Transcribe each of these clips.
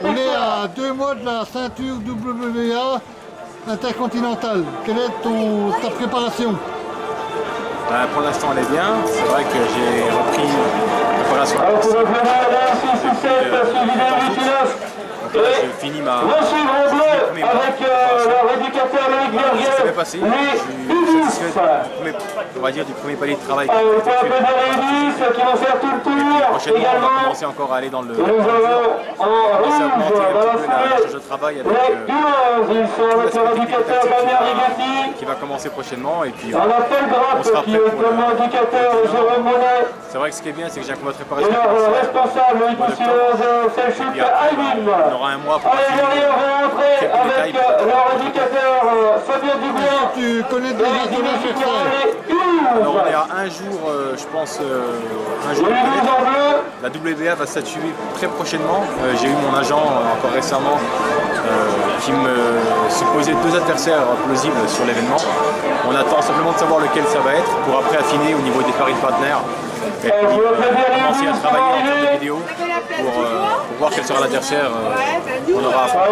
On est à 2 mois de la ceinture WBA intercontinentale. Quelle est ta préparation? Pour l'instant elle est bien. C'est vrai que j'ai repris la préparation. Donc là, je finis ma ça s'est bien passé. Je suis satisfait du premier palier de travail. Prochainement, on va commencer encore à aller dans le dur. On va commencer à augmenter un petit peu la charge de travail avec l'aspect tactique qui va commencer prochainement. Et puis on sera prêt pour c'est vrai que ce qui est bien, c'est que j'ai un combat de préparation. Et puis après, on aura un mois pour affiner quelques détails. Tu connais déjà ton adversaire? Alors on est à un jour, je pense, un jour de connaître. La WBA va statuer très prochainement. J'ai eu mon agent encore récemment qui me supposait 2 adversaires plausibles sur l'événement. On attend simplement de savoir lequel ça va être pour après affiner au niveau des paris de partenaires. Et puis commencer à travailler en termes de vidéo pour voir quel sera l'adversaire qu'on aura à faire.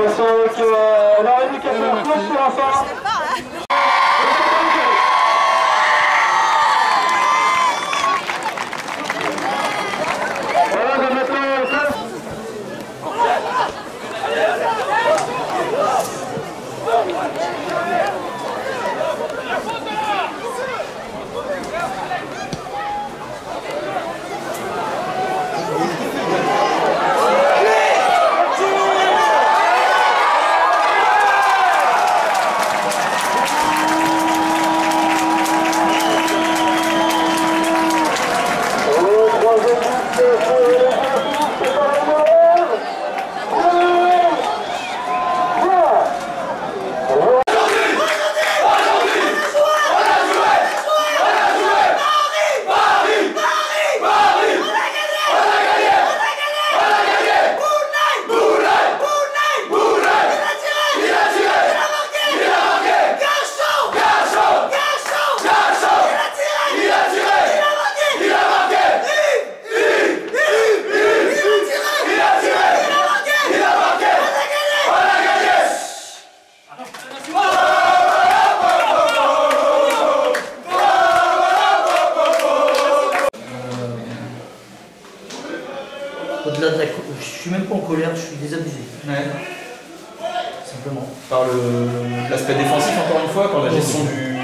Au-delà de la je suis même pas en colère, je suis désabusé. Ouais. Simplement. Par l'aspect défensif encore une fois, par la gestion du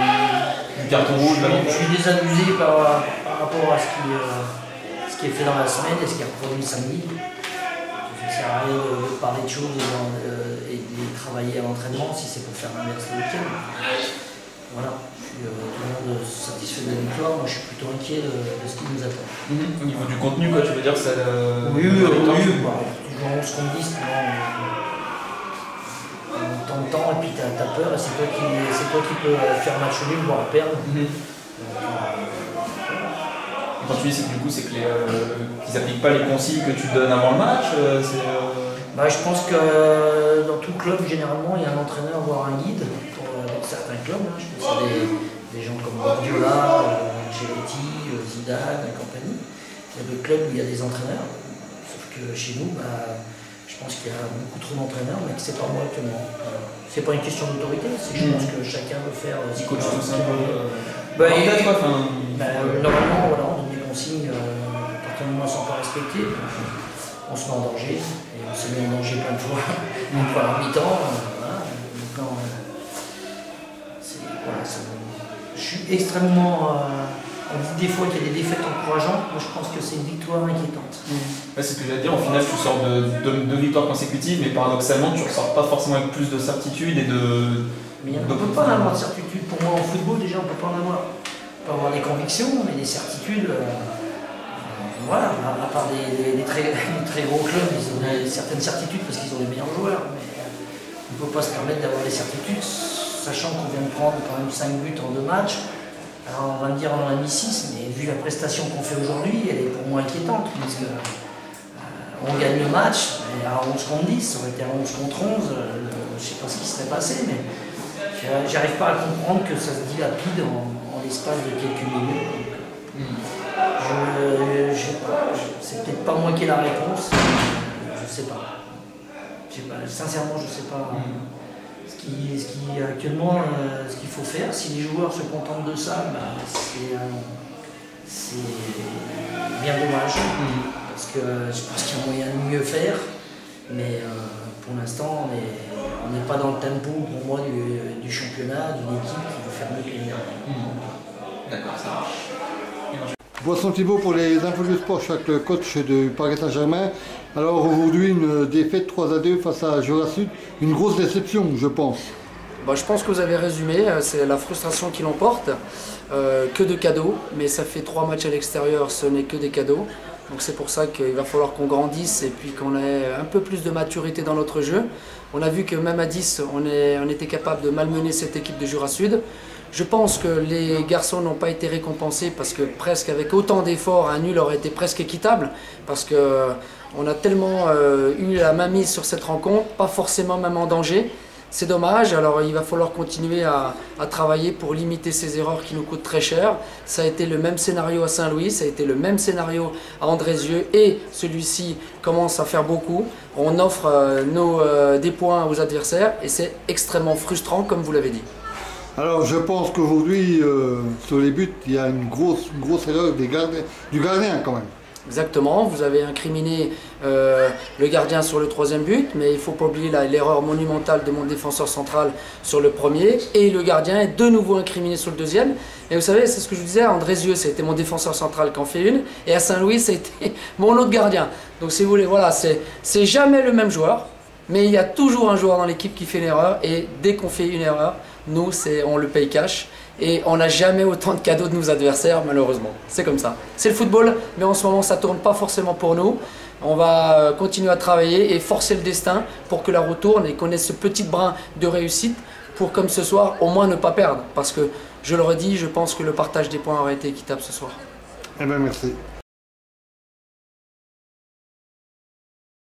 carton rouge. Je suis désabusé par rapport à ce qui est fait dans la semaine et ce qui est reproduit le samedi. Ça ne sert à rien de parler de choses et de les travailler à l'entraînement si c'est pour faire l'inverse le week-end. Voilà. Tout le monde satisfait de la victoire, moi je suis plutôt inquiet de ce qui nous attend. Au niveau du contenu, quoi, tu veux dire que ça... Oui, toujours 11 contre 10, on t'entend et puis t'as peur et c'est toi qui peux faire match nul, voire perdre. Quand tu dis que du coup c'est que qu'ils n'appliquent pas les consignes que tu donnes avant le match, je pense que dans tout club, généralement, il y a un entraîneur, voire un guide. Dans certains clubs, je pense à des gens comme Guardiola, Ancelotti, Zidane et compagnie. Il y a des clubs où il y a des entraîneurs. Sauf que chez nous, je pense qu'il y a beaucoup trop d'entraîneurs, mais que c'est pas moi actuellement. C'est pas une question d'autorité, c'est je pense que chacun veut faire ce qu'il veut. Normalement, voilà, on donne des consignes, à partir du moment où elles ne sont pas respectées, on se met en danger, et on s'est mis en danger plein de fois. Une fois à mi-temps, maintenant, extrêmement... on dit des fois qu'il y a des défaites encourageantes. Moi, je pense que c'est une victoire inquiétante. Ouais, c'est ce que j'allais dire. Au final, tu sors de deux victoires consécutives, mais paradoxalement, tu ne ressors pas forcément avec plus de certitude et de... Mais on ne peut pas en avoir de certitude. Pour moi, en football, déjà, on ne peut pas en avoir. On peut avoir des convictions, mais des certitudes... voilà, à part des très gros clubs, ils ont certaines certitudes parce qu'ils ont les meilleurs joueurs. Mais on ne peut pas se permettre d'avoir des certitudes, sachant qu'on vient de prendre quand même 5 buts en 2 matchs. Alors on va me dire on en a mis 6, mais vu la prestation qu'on fait aujourd'hui, elle est pour moi inquiétante, parce que on gagne le match, et à 11 contre 10, ça aurait été à 11 contre 11, je ne sais pas ce qui serait passé, mais j'arrive pas à comprendre que ça se dilapide en l'espace de quelques minutes. C'est peut-être pas moi qui ai la réponse, je sais pas. Sincèrement, je sais pas. Actuellement, ce qu'il faut faire, si les joueurs se contentent de ça, bah, c'est bien dommage. Parce que je pense qu'il y a moyen de mieux faire, mais pour l'instant, on n'est pas dans le tempo pour moi du championnat, d'une équipe qui veut faire mieux que l'année dernière. D'accord, ça marche. Boisson Thibault pour les infos du sport, je suis avec le coach du Paris Saint-Germain. Alors aujourd'hui, une défaite 3-2 face à Jura Sud, une grosse déception, je pense. Bah, je pense que vous avez résumé, c'est la frustration qui l'emporte. Que de cadeaux, mais ça fait 3 matchs à l'extérieur, ce n'est que des cadeaux. Donc c'est pour ça qu'il va falloir qu'on grandisse et puis qu'on ait un peu plus de maturité dans notre jeu. On a vu que même à 10, on était capable de malmener cette équipe de Jura Sud. Je pense que les garçons n'ont pas été récompensés parce que presque avec autant d'efforts, un nul aurait été presque équitable. Parce qu'on a tellement eu la main mise sur cette rencontre, pas forcément même en danger. C'est dommage, alors il va falloir continuer à travailler pour limiter ces erreurs qui nous coûtent très cher. Ça a été le même scénario à Saint-Louis, ça a été le même scénario à Andrézieux et celui-ci commence à faire beaucoup. On offre des points aux adversaires et c'est extrêmement frustrant comme vous l'avez dit. Alors je pense qu'aujourd'hui, sur les buts, il y a une grosse erreur du gardien quand même. Exactement, vous avez incriminé le gardien sur le 3e but, mais il ne faut pas oublier l'erreur monumentale de mon défenseur central sur le premier, et le gardien est de nouveau incriminé sur le 2e. Et vous savez, c'est ce que je vous disais, à Andrézieux, c'était mon défenseur central qui en fait une, et à Saint-Louis, c'était mon autre gardien. Donc si vous voulez, voilà, c'est jamais le même joueur, mais il y a toujours un joueur dans l'équipe qui fait une erreur, et dès qu'on fait une erreur, nous, on le paye cash. Et on n'a jamais autant de cadeaux de nos adversaires, malheureusement. C'est comme ça. C'est le football, mais en ce moment, ça ne tourne pas forcément pour nous. On va continuer à travailler et forcer le destin pour que la roue tourne et qu'on ait ce petit brin de réussite pour, comme ce soir, au moins ne pas perdre. Parce que, je le redis, je pense que le partage des points aurait été équitable ce soir. Eh bien, merci.